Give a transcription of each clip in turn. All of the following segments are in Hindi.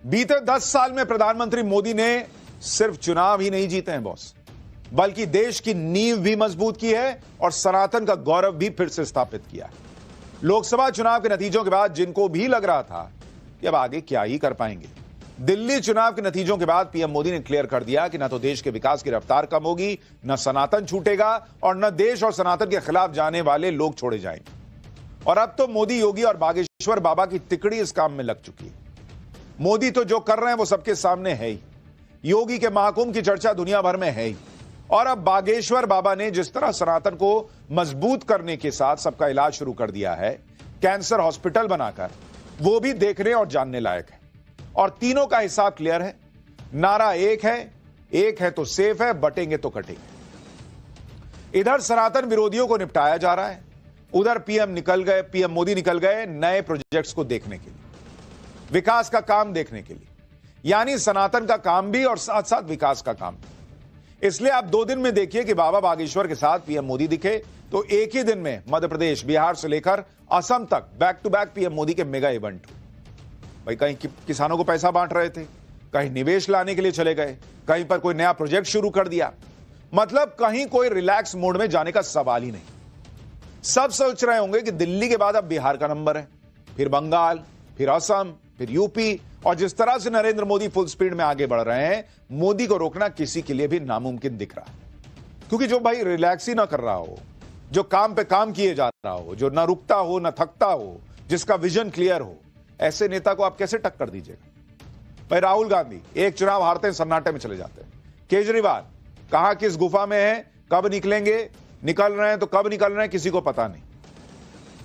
बीते 10 साल में प्रधानमंत्री मोदी ने सिर्फ चुनाव ही नहीं जीते हैं बॉस, बल्कि देश की नींव भी मजबूत की है और सनातन का गौरव भी फिर से स्थापित किया है। लोकसभा चुनाव के नतीजों के बाद जिनको भी लग रहा था कि अब आगे क्या ही कर पाएंगे, दिल्ली चुनाव के नतीजों के बाद पीएम मोदी ने क्लियर कर दिया कि न तो देश के विकास की रफ्तार कम होगी, न सनातन छूटेगा और न देश और सनातन के खिलाफ जाने वाले लोग छोड़े जाएंगे। और अब तो मोदी, योगी और बागेश्वर बाबा की तिकड़ी इस काम में लग चुकी है। मोदी तो जो कर रहे हैं वो सबके सामने है ही, योगी के महाकुंभ की चर्चा दुनिया भर में है ही, और अब बागेश्वर बाबा ने जिस तरह सनातन को मजबूत करने के साथ सबका इलाज शुरू कर दिया है, कैंसर हॉस्पिटल बनाकर, वो भी देखने और जानने लायक है। और तीनों का हिसाब क्लियर है, नारा एक है तो सेफ है, बटेंगे तो कटेंगे। इधर सनातन विरोधियों को निपटाया जा रहा है, उधर पीएम मोदी निकल गए नए प्रोजेक्ट्स को देखने के लिए, विकास का काम देखने के लिए, यानी सनातन का काम भी और साथ साथ विकास का काम भी। इसलिए आप 2 दिन में देखिए कि बाबा बागेश्वर के साथ पीएम मोदी दिखे तो एक ही दिन में मध्य प्रदेश, बिहार से लेकर असम तक back to back PM Modi के मेगा इवेंट। भाई कहीं किसानों को पैसा बांट रहे थे, कहीं निवेश लाने के लिए चले गए, कहीं पर कोई नया प्रोजेक्ट शुरू कर दिया, मतलब कहीं कोई रिलैक्स मोड में जाने का सवाल ही नहीं। सब सोच रहे होंगे कि दिल्ली के बाद अब बिहार का नंबर है, फिर बंगाल, फिर असम, फिर यूपी, और जिस तरह से नरेंद्र मोदी फुल स्पीड में आगे बढ़ रहे हैं, मोदी को रोकना किसी के लिए भी नामुमकिन दिख रहा है। क्योंकि जो भाई रिलैक्स ही ना कर रहा हो, जो काम पे काम किए जा रहा हो, जो ना रुकता हो ना थकता हो, जिसका विजन क्लियर हो, ऐसे नेता को आप कैसे टक्कर दीजिएगा। भाई राहुल गांधी एक चुनाव हारते हैं, सन्नाटे में चले जाते हैं। केजरीवाल कहां किस गुफा में है, कब निकलेंगे, निकल रहे हैं तो कब निकल रहे हैं किसी को पता नहीं।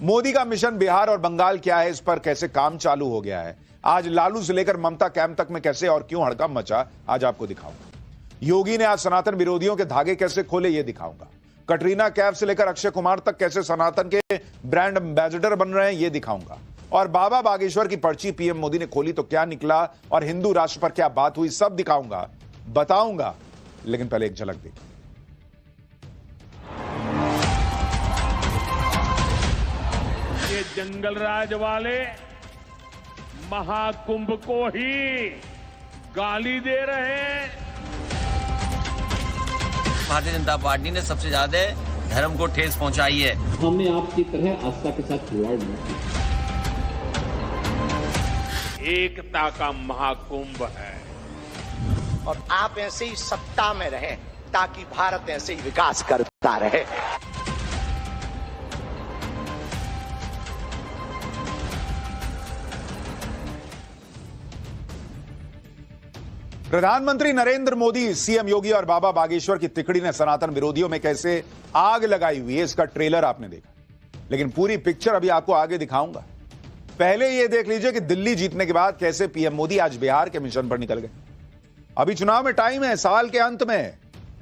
मोदी का मिशन बिहार और बंगाल क्या है, इस पर कैसे काम चालू हो गया है, आज लालू से लेकर ममता कैंप तक में कैसे और क्यों हड़कंप मचा, आज आपको दिखाऊंगा। योगी ने आज सनातन विरोधियों के धागे कैसे खोले, ये दिखाऊंगा। कटरीना कैफ से लेकर अक्षय कुमार तक कैसे सनातन के ब्रांड एम्बेसडर बन रहे हैं, ये दिखाऊंगा। और बाबा बागेश्वर की पर्ची पीएम मोदी ने खोली तो क्या निकला और हिंदू राष्ट्र पर क्या बात हुई, सब दिखाऊंगा, बताऊंगा। लेकिन पहले एक झलक देखिए। ये जंगल राज वाले महाकुंभ को ही गाली दे रहे हैं। भारतीय जनता पार्टी ने सबसे ज्यादा धर्म को ठेस पहुंचाई है। हमने आपकी तरह आस्था के साथ खिलवाड़ नहीं किया। एकता का महाकुंभ है और आप ऐसे ही सत्ता में रहें ताकि भारत ऐसे ही विकास करता रहे। प्रधानमंत्री नरेंद्र मोदी, सीएम योगी और बाबा बागेश्वर की तिकड़ी ने सनातन विरोधियों में कैसे आग लगाई हुई है, इसका ट्रेलर आपने देखा, लेकिन पूरी पिक्चर अभी आपको आगे दिखाऊंगा। पहले यह देख लीजिए कि दिल्ली जीतने के बाद कैसे पीएम मोदी आज बिहार के मिशन पर निकल गए। अभी चुनाव में टाइम है, साल के अंत में,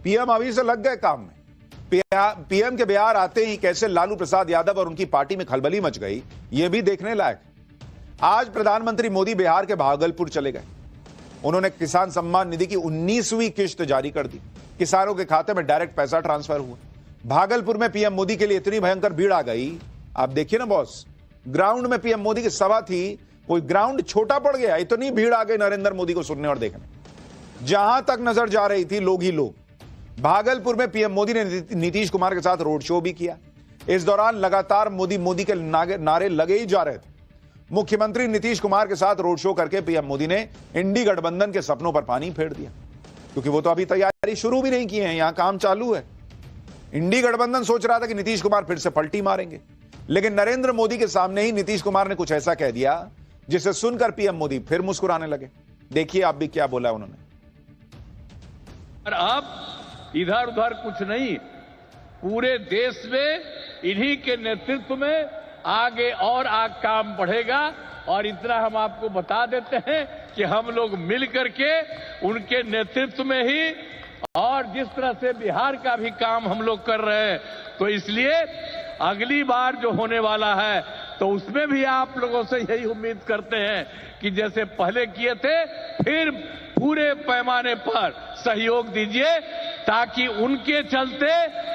पीएम अभी से लग गए काम में। पीएम के बिहार आते ही कैसे लालू प्रसाद यादव और उनकी पार्टी में खलबली मच गई, यह भी देखने लायक। आज प्रधानमंत्री मोदी बिहार के भागलपुर चले गए। उन्होंने किसान सम्मान निधि की 19वीं किश्त जारी कर दी, किसानों के खाते में डायरेक्ट पैसा ट्रांसफर हुआ। भागलपुर में पीएम मोदी के लिए इतनी भयंकर भीड़ आ गई, आप देखिए ना बॉस, ग्राउंड में पीएम मोदी की सभा थी, कोई ग्राउंड छोटा पड़ गया, इतनी भीड़ आ गई नरेंद्र मोदी को सुनने और देखने। जहां तक नजर जा रही थी लोग ही लोग। भागलपुर में पीएम मोदी ने नीतीश कुमार के साथ रोड शो भी किया। इस दौरान लगातार मोदी मोदी के नारे लगे ही जा रहे थे। मुख्यमंत्री नीतीश कुमार के साथ रोड शो करके पीएम मोदी ने इंडी गठबंधन के सपनों पर पानी फेर दिया, क्योंकि वो तो अभी तैयारी शुरू भी नहीं की है, यहां काम चालू है। इंडी गठबंधन सोच रहा था कि नीतीश कुमार फिर से पलटी मारेंगे, लेकिन नरेंद्र मोदी के सामने ही नीतीश कुमार ने कुछ ऐसा कह दिया जिसे सुनकर पीएम मोदी फिर मुस्कुराने लगे। देखिए आप भी क्या बोला उन्होंने। और अब इधर उधर कुछ नहीं, पूरे देश में इन्हीं के नेतृत्व में आगे और काम बढ़ेगा। और इतना हम आपको बता देते हैं कि हम लोग मिल करके उनके नेतृत्व में ही, और जिस तरह से बिहार का भी काम हम लोग कर रहे हैं, तो इसलिए अगली बार जो होने वाला है तो उसमें भी आप लोगों से यही उम्मीद करते हैं कि जैसे पहले किए थे फिर पूरे पैमाने पर सहयोग दीजिए, ताकि उनके चलते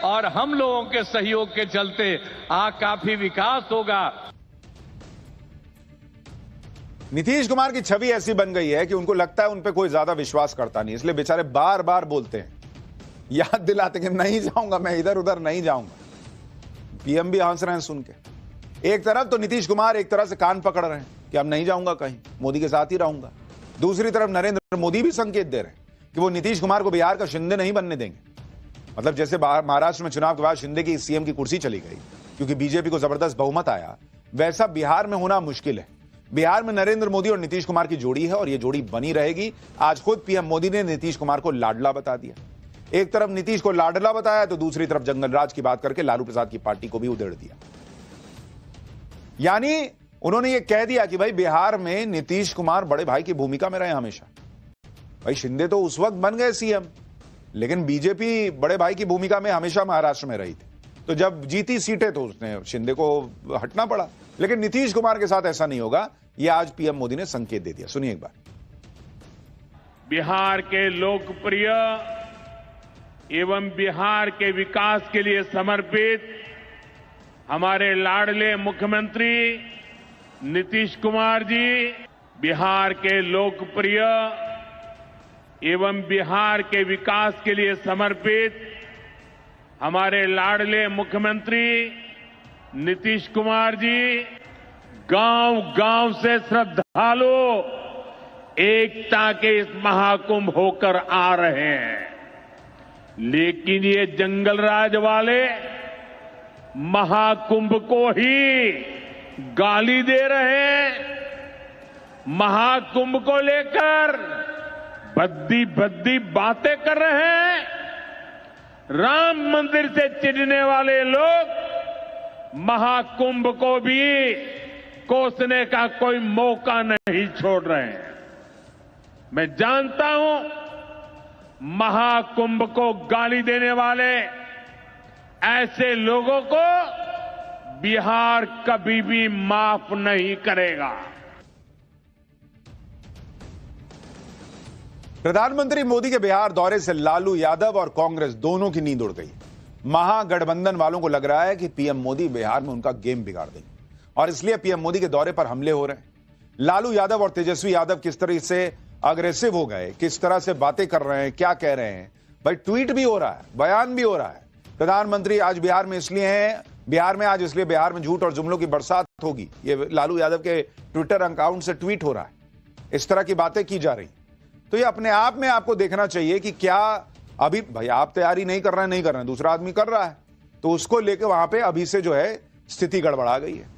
और हम लोगों के सहयोग के चलते काफी विकास होगा। नीतीश कुमार की छवि ऐसी बन गई है कि उनको लगता है उन पे कोई ज्यादा विश्वास करता नहीं, इसलिए बेचारे बार बार बोलते हैं, याद दिलाते कि नहीं जाऊंगा, मैं इधर उधर नहीं जाऊंगा। पीएम भी हंस रहे हैं सुन के। एक तरफ तो नीतीश कुमार एक तरह से कान पकड़ रहे हैं कि अब नहीं जाऊंगा कहीं, मोदी के साथ ही रहूंगा। दूसरी तरफ नरेंद्र मोदी भी संकेत दे रहे हैं कि वो नीतीश कुमार को बिहार का शिंदे नहीं बनने देंगे। मतलब जैसे महाराष्ट्र में चुनाव के बाद शिंदे की सीएम की कुर्सी चली गई क्योंकि बीजेपी को जबरदस्त बहुमत आया, वैसा बिहार में होना मुश्किल है। बिहार में नरेंद्र मोदी और नीतीश कुमार की जोड़ी है और यह जोड़ी बनी रहेगी। आज खुद पीएम मोदी ने नीतीश कुमार को लाडला बता दिया। एक तरफ नीतीश को लाडला बताया तो दूसरी तरफ जंगल राज की बात करके लालू प्रसाद की पार्टी को भी उधेड़ दिया। यानी उन्होंने यह कह दिया कि भाई बिहार में नीतीश कुमार बड़े भाई की भूमिका में रहे हमेशा। भाई शिंदे तो उस वक्त बन गए सीएम, लेकिन बीजेपी बड़े भाई की भूमिका में हमेशा महाराष्ट्र में रही थी। तो जब जीती सीटें तो उसने शिंदे को हटना पड़ा, लेकिन नीतीश कुमार के साथ ऐसा नहीं होगा। यह आज पीएम मोदी ने संकेत दे दिया। सुनिए एक बार। बिहार के लोकप्रिय एवं बिहार के विकास के लिए समर्पित हमारे लाडले मुख्यमंत्री नीतीश कुमार जी, बिहार के लोकप्रिय एवं बिहार के विकास के लिए समर्पित हमारे लाडले मुख्यमंत्री नीतीश कुमार जी गांव गांव से श्रद्धालु एकता के इस महाकुंभ होकर आ रहे हैं। लेकिन ये जंगल राज वाले महाकुंभ को ही गाली दे रहे हैं। महाकुंभ को लेकर भद्दी भद्दी बातें कर रहे हैं। राम मंदिर से चिढ़ने वाले लोग महाकुंभ को भी कोसने का कोई मौका नहीं छोड़ रहे हैं। मैं जानता हूं महाकुंभ को गाली देने वाले ऐसे लोगों को बिहार कभी भी माफ नहीं करेगा। प्रधानमंत्री मोदी के बिहार दौरे से लालू यादव और कांग्रेस दोनों की नींद उड़ गई। महागठबंधन वालों को लग रहा है कि पीएम मोदी बिहार में उनका गेम बिगाड़ देंगे और इसलिए पीएम मोदी के दौरे पर हमले हो रहे हैं। लालू यादव और तेजस्वी यादव किस तरह से अग्रेसिव हो गए, किस तरह से बातें कर रहे हैं, क्या कह रहे हैं। भाई ट्वीट भी हो रहा है, बयान भी हो रहा है। प्रधानमंत्री आज बिहार में इसलिए हैं, बिहार में आज इसलिए बिहार में झूठ और जुमलों की बरसात होगी, ये लालू यादव के ट्विटर अकाउंट से ट्वीट हो रहा है। इस तरह की बातें की जा रही। तो ये अपने आप में आपको देखना चाहिए कि क्या अभी भाई आप तैयारी नहीं कर रहे हैं, दूसरा आदमी कर रहा है, तो उसको लेकर वहां पे अभी से जो है स्थिति गड़बड़ा गई है।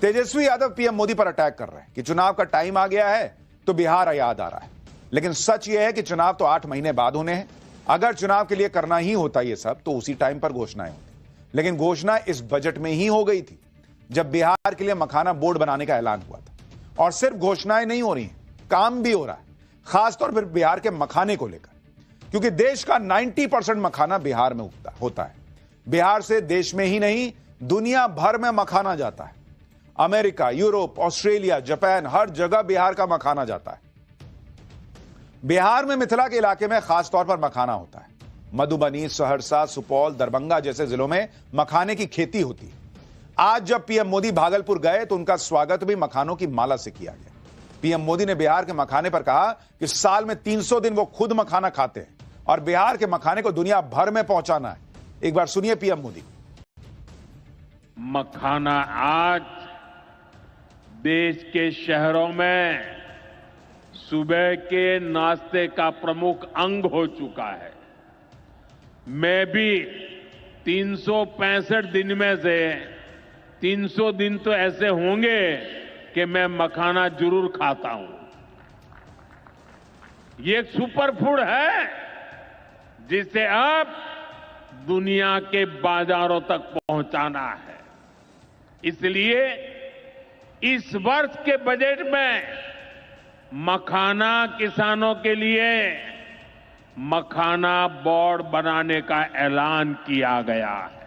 तेजस्वी यादव पीएम मोदी पर अटैक कर रहे हैं कि चुनाव का टाइम आ गया है तो बिहार याद आ रहा है। लेकिन सच यह है कि चुनाव तो 8 महीने बाद होने हैं। अगर चुनाव के लिए करना ही होता ये सब तो उसी टाइम पर घोषणाएं होती, लेकिन घोषणा इस बजट में ही हो गई थी जब बिहार के लिए मखाना बोर्ड बनाने का ऐलान हुआ था। और सिर्फ घोषणाएं नहीं हो रही हैं, काम भी हो रहा है, खासतौर पर बिहार के मखाने को लेकर, क्योंकि देश का 90% मखाना बिहार में होता है। बिहार से देश में ही नहीं दुनिया भर में मखाना जाता है। अमेरिका, यूरोप, ऑस्ट्रेलिया, जापान, हर जगह बिहार का मखाना जाता है। बिहार में मिथिला के इलाके में खासतौर पर मखाना होता है। मधुबनी, सहरसा, सुपौल, दरभंगा जैसे जिलों में मखाने की खेती होती है। आज जब पीएम मोदी भागलपुर गए तो उनका स्वागत भी मखानों की माला से किया गया। पीएम मोदी ने बिहार के मखाने पर कहा कि साल में 300 दिन वो खुद मखाना खाते हैं और बिहार के मखाने को दुनिया भर में पहुंचाना है। एक बार सुनिए पीएम मोदी। मखाना आज देश के शहरों में सुबह के नाश्ते का प्रमुख अंग हो चुका है। मैं भी 365 दिन में से 300 दिन तो ऐसे होंगे कि मैं मखाना जरूर खाता हूं। ये एक सुपर फूड है जिसे अब दुनिया के बाजारों तक पहुंचाना है। इसलिए इस वर्ष के बजट में मखाना किसानों के लिए मखाना बोर्ड बनाने का ऐलान किया गया है।